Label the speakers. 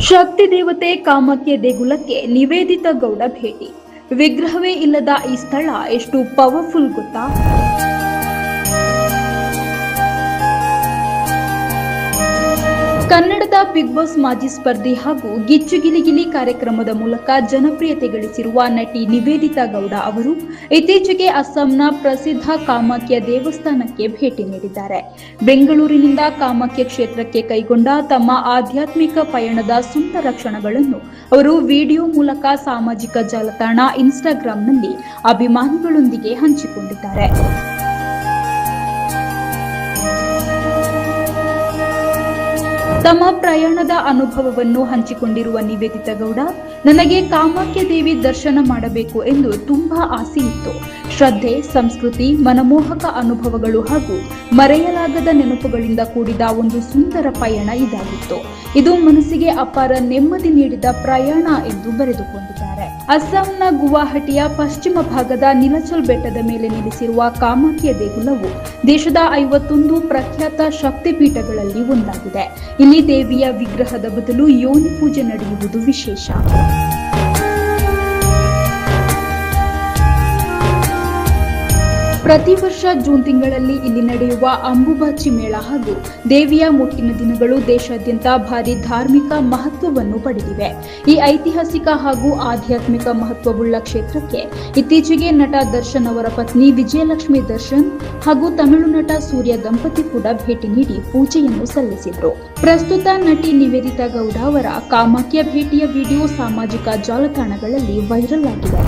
Speaker 1: ಶಕ್ತಿ ದೇವತೆ ಕಾಮಾಖ್ಯ ದೇಗುಲಕ್ಕೆ ನಿವೇದಿತಾ ಗೌಡ ಭೇಟಿ. ವಿಗ್ರಹವೇ ಇಲ್ಲದ ಈ ಸ್ಥಳ ಎಷ್ಟು ಪವರ್ಫುಲ್ ಗೊತ್ತಾ? ಕನ್ನಡದ ಬಿಗ್ ಬಾಸ್ ಮಾಜಿ ಸ್ಪರ್ಧಿ ಹಾಗೂ ಗಿಚ್ಚು ಗಿಲಿಗಿಲಿ ಕಾರ್ಯಕ್ರಮದ ಮೂಲಕ ಜನಪ್ರಿಯತೆ ಗಳಿಸಿರುವ ನಟಿ ನಿವೇದಿತಾ ಗೌಡ ಅವರು ಇತ್ತೀಚೆಗೆ ಅಸ್ಸಾಂನ ಪ್ರಸಿದ್ಧ ಕಾಮಾಖ್ಯ ದೇವಸ್ಥಾನಕ್ಕೆ ಭೇಟಿ ನೀಡಿದ್ದಾರೆ. ಬೆಂಗಳೂರಿನಿಂದ ಕಾಮಾಖ್ಯ ಕ್ಷೇತ್ರಕ್ಕೆ ಕೈಗೊಂಡ ತಮ್ಮ ಆಧ್ಯಾತ್ಮಿಕ ಪಯಣದ ಸುಂದರ ಕ್ಷಣಗಳನ್ನು ಅವರು ವಿಡಿಯೋ ಮೂಲಕ ಸಾಮಾಜಿಕ ಜಾಲತಾಣ ಇನ್ಸ್ಟಾಗ್ರಾಂನಲ್ಲಿ ಅಭಿಮಾನಿಗಳೊಂದಿಗೆ ಹಂಚಿಕೊಂಡಿದ್ದಾರೆ. ತಮ್ಮ ಪ್ರಯಾಣದ ಅನುಭವವನ್ನು ಹಂಚಿಕೊಂಡಿರುವ ನಿವೇದಿತಾ ಗೌಡ, ನನಗೆ ಕಾಮಾಖ್ಯ ದೇವಿ ದರ್ಶನ ಮಾಡಬೇಕು ಎಂದು ತುಂಬಾ ಆಸೆ ಇತ್ತು. ಶ್ರದ್ಧೆ, ಸಂಸ್ಕೃತಿ, ಮನಮೋಹಕ ಅನುಭವಗಳು ಹಾಗೂ ಮರೆಯಲಾಗದ ನೆನಪುಗಳಿಂದ ಕೂಡಿದ ಒಂದು ಸುಂದರ ಪಯಣ ಇದಾಗಿತ್ತು. ಇದು ಮನಸ್ಸಿಗೆ ಅಪಾರ ನೆಮ್ಮದಿ ನೀಡಿದ ಪ್ರಯಾಣ ಎಂದು ಬರೆದುಕೊಂಡಿದ್ದಾರೆ. ಅಸ್ಸಾಂನ ಗುವಾಹಟಿಯ ಪಶ್ಚಿಮ ಭಾಗದ ನಿಲಚಲ್ ಬೆಟ್ಟದ ಮೇಲೆ ನೆಲೆಸಿರುವ ಕಾಮಾಖ್ಯ ದೇಗುಲವು ದೇಶದ 51 ಪ್ರಖ್ಯಾತ ಶಕ್ತಿಪೀಠಗಳಲ್ಲಿ ಒಂದಾಗಿದೆ. ಇಲ್ಲಿ ದೇವಿಯ ವಿಗ್ರಹದ ಬದಲು ಯೋನಿ ಪೂಜೆ ನಡೆಯುವುದು ವಿಶೇಷ. ಪ್ರತಿ ವರ್ಷ ಜೂನ್ ತಿಂಗಳಲ್ಲಿ ಇಲ್ಲಿ ನಡೆಯುವ ಅಂಬುಬಾಚಿ ಮೇಳ ಹಾಗೂ ದೇವಿಯ ಮುಟ್ಟಿನ ದಿನಗಳು ದೇಶಾದ್ಯಂತ ಭಾರಿ ಧಾರ್ಮಿಕ ಮಹತ್ವವನ್ನು ಪಡೆದಿವೆ. ಈ ಐತಿಹಾಸಿಕ ಹಾಗೂ ಆಧ್ಯಾತ್ಮಿಕ ಮಹತ್ವವುಳ್ಳ ಕ್ಷೇತ್ರಕ್ಕೆ ಇತ್ತೀಚೆಗೆ ನಟ ದರ್ಶನ್ ಅವರ ಪತ್ನಿ ವಿಜಯಲಕ್ಷ್ಮಿ ದರ್ಶನ್ ಹಾಗೂ ತಮಿಳು ನಟ ಸೂರ್ಯ ದಂಪತಿ ಕೂಡ ಭೇಟಿ ನೀಡಿ ಪೂಜೆಯನ್ನು ಸಲ್ಲಿಸಿದರು. ಪ್ರಸ್ತುತ ನಟಿ ನಿವೇದಿತಾ ಗೌಡ ಅವರ ಕಾಮಾಖ್ಯ ಭೇಟಿಯ ವಿಡಿಯೋ ಸಾಮಾಜಿಕ ಜಾಲತಾಣಗಳಲ್ಲಿ ವೈರಲ್ ಆಗಿದೆ.